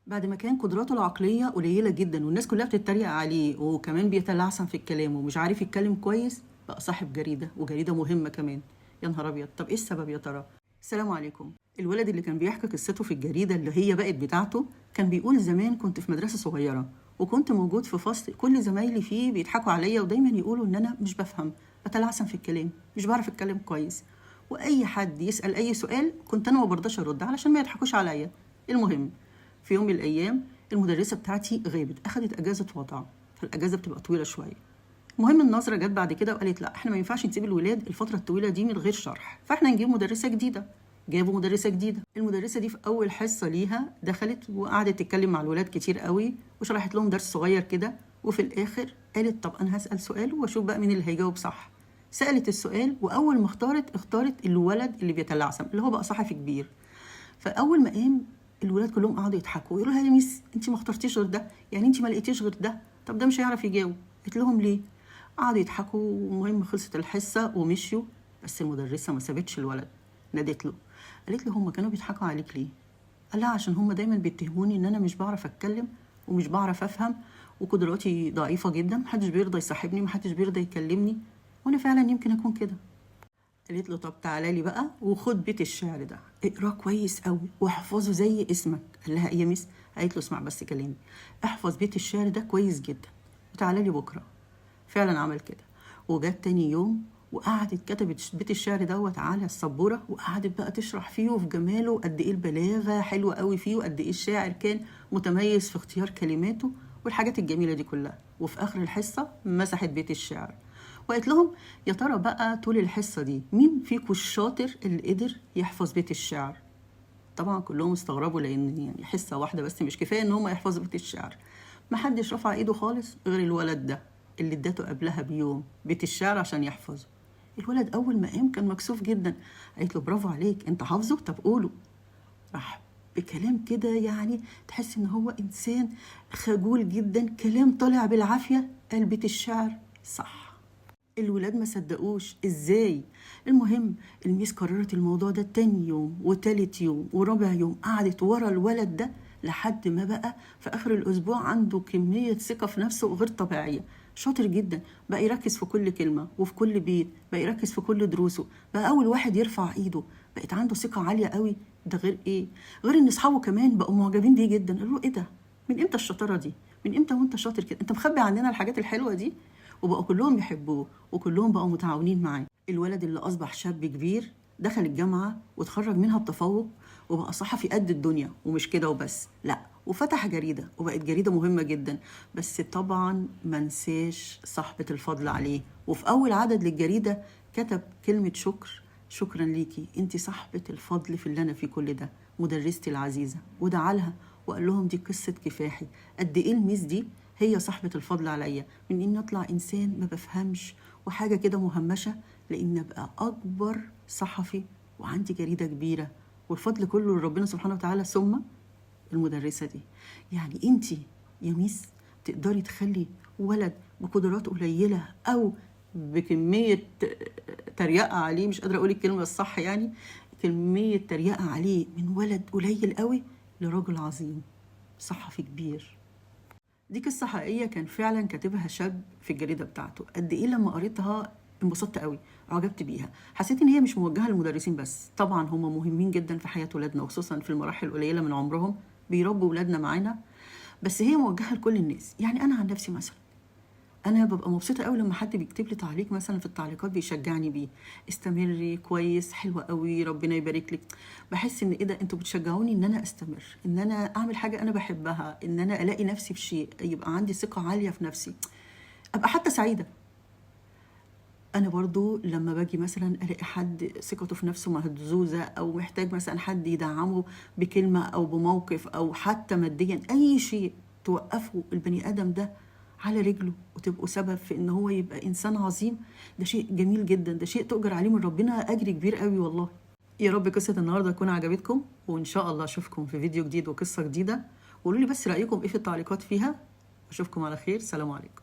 بعد ما كان قدراته العقلية قليلة جدا والناس كلها بتتريق عليه وكمان بيتلعثم في الكلام ومش عارف يتكلم كويس، بقى صاحب جريدة وجريدة مهمة كمان. يا نهار أبيض، طب إيه السبب يا ترى؟ السلام عليكم. الولد اللي كان بيحكي قصته في الجريدة اللي هي بقت بتاعته كان بيقول: زمان كنت في مدرسة صغيرة وكنت موجود في فصل كل زمايلي فيه بيضحكوا عليا ودايما يقولوا إن أنا مش بفهم، بتلعثم في الكلام، مش بعرف أتكلم كويس، وأي حد يسأل أي سؤال كنت أنا ما برضاش أرد علشان ما يضحكوش عليا. المهم، في يوم من الأيام المدرسة بتاعتي غابت، أخدت أجازة وضع، فالأجازة بتبقى طويلة شوية. المهم النظرة جت بعد كده وقالت: لا، احنا ما ينفعش نسيب الولاد الفترة الطويلة دي من غير شرح، فاحنا نجيب مدرسة جديدة. جابوا مدرسة جديدة. المدرسة دي في أول حصة ليها دخلت وقعدت تتكلم مع الولاد كتير قوي وشرحت لهم درس صغير كده، وفي الآخر قالت: طب أنا هسأل سؤال وأشوف بقى مين اللي هيجاوب صح. سألت السؤال وأول ما اختارت الولد اللي بيتلعثم اللي هو بقى صحفي كبير. فأول ما قام الولاد كلهم قعدوا يضحكوا ويقولوا لها: يا ميس انت ما اخترتيش غير ده، يعني انت ما لقيتيش غير ده، طب ده مش هيعرف يجاوب. قلت لهم: ليه؟ قعدوا يضحكوا والمهم خلصت الحصه ومشيوا. بس المدرسه ما سابتش الولد، نادت له قالت له: هم كانوا بيضحكوا عليك ليه؟ قال لها: عشان هم دايما بيتهموني ان انا مش بعرف اتكلم ومش بعرف افهم وقدراتي ضعيفه جدا، محدش بيرضى يصاحبني، محدش بيرضى يكلمني، وانا فعلا يمكن اكون كده. قالت له: طب تعالى لي بقى وخد بيت الشعر ده، اقراه كويس قوي واحفظه زي اسمك. قال لها: ايه يا مس؟ قالت له: اسمع بس كلامي، احفظ بيت الشعر ده كويس جدا وتعالى لي بكره. فعلا عمل كده، وجت تاني يوم وقعدت كتبت بيت الشعر دوت على السبوره وقعدت بقى تشرح فيه وفي جماله قد ايه البلاغه حلوه قوي فيه وقد ايه الشاعر كان متميز في اختيار كلماته والحاجات الجميله دي كلها. وفي اخر الحصه مسحت بيت الشعر وقالت لهم: يا ترى بقى طول الحصه دي مين فيكم الشاطر اللي قدر يحفظ بيت الشعر؟ طبعا كلهم استغربوا لان يعني حصه واحده بس مش كفايه ان هم يحفظوا بيت الشعر. محدش رفع ايده خالص غير الولد ده اللي اداته قبلها بيوم بيت الشعر عشان يحفظه. الولد اول ما قام كان مكسوف جدا. قالت له: برافو عليك، انت حافظه، طب قوله. راح بكلام كده يعني تحس ان هو انسان خجول جدا، كلام طالع بالعافيه، قال بيت الشعر صح. الولاد ما صدقوش ازاي. المهم الميس قررت الموضوع ده تاني يوم وتالت يوم ورابع يوم، قعدت ورا الولد ده لحد ما بقى في اخر الاسبوع عنده كمية ثقة في نفسه غير طبيعية، شاطر جدا، بقى يركز في كل كلمة وفي كل بيت، بقى يركز في كل دروسه، بقى اول واحد يرفع ايده، بقت عنده ثقة عالية قوي. ده غير ايه، غير ان اصحابه كمان بقوا معجبين بيه جدا. قالوا: ايه ده، من امتى الشطارة دي، من امتى وانت شاطر كده، انت مخبي عننا الحاجات الحلوة دي؟ وبقوا كلهم يحبوه وكلهم بقوا متعاونين معاه. الولد اللي أصبح شاب كبير دخل الجامعة وتخرج منها بتفوق وبقى صحفي قد الدنيا، ومش كده وبس، لا، وفتح جريدة وبقت جريدة مهمة جدا. بس طبعا منساش صاحبة الفضل عليه، وفي أول عدد للجريدة كتب كلمة شكر: شكرا ليكي، انتي صاحبة الفضل في اللي أنا فيه كل ده، مدرستي العزيزة. ودعالها وقال لهم: دي قصة كفاحي، قد إيه الميس دي هي صاحبة الفضل عليا، من إني أطلع إنسان ما بفهمش وحاجة كده مهمشة، لإن أبقى أكبر صحفي وعندي جريدة كبيرة، والفضل كله لربنا سبحانه وتعالى ثم المدرسة دي. يعني أنتي يا ميس تقدري تخلي ولد بقدرات قليلة أو بكمية تريقة عليه، مش قادرة أقول الكلمة الصح، يعني كمية تريقة عليه من ولد قليل قوي لرجل عظيم صحفي كبير. دي قصة حقيقية كان فعلا كاتبها شاب في الجريدة بتاعته. قد ايه لما قريتها انبسطت قوي، عجبت بيها، حسيت ان هي مش موجهة للمدرسين بس، طبعا هم مهمين جدا في حياة ولادنا وخصوصا في المراحل القليلة من عمرهم بيربوا ولادنا معانا، بس هي موجهة لكل الناس. يعني انا عن نفسي مثلا انا ببقى مبسوطه قوي لما حد بيكتب لي تعليق مثلا في التعليقات بيشجعني بيه: استمري، كويس، حلوه قوي، ربنا يبارك لك. بحس ان ايه ده، انتوا بتشجعوني ان انا استمر، ان انا اعمل حاجه انا بحبها، ان انا الاقي نفسي في شيء، يبقى عندي ثقه عاليه في نفسي، ابقى حتى سعيده. انا برضو لما باجي مثلا الاقي حد ثقته في نفسه مهزوزه او محتاج مثلا حد يدعمه بكلمه او بموقف او حتى ماديا، اي شيء توقفوا البني ادم ده على رجله وتبقوا سبب في ان هو يبقى انسان عظيم، ده شيء جميل جدا، ده شيء تؤجر عليه من ربنا اجر كبير قوي والله. يا رب قصه النهارده تكون عجبتكم، وان شاء الله اشوفكم في فيديو جديد وقصه جديده. وقولوا لي بس رايكم ايه في التعليقات فيها. اشوفكم على خير، سلام عليكم.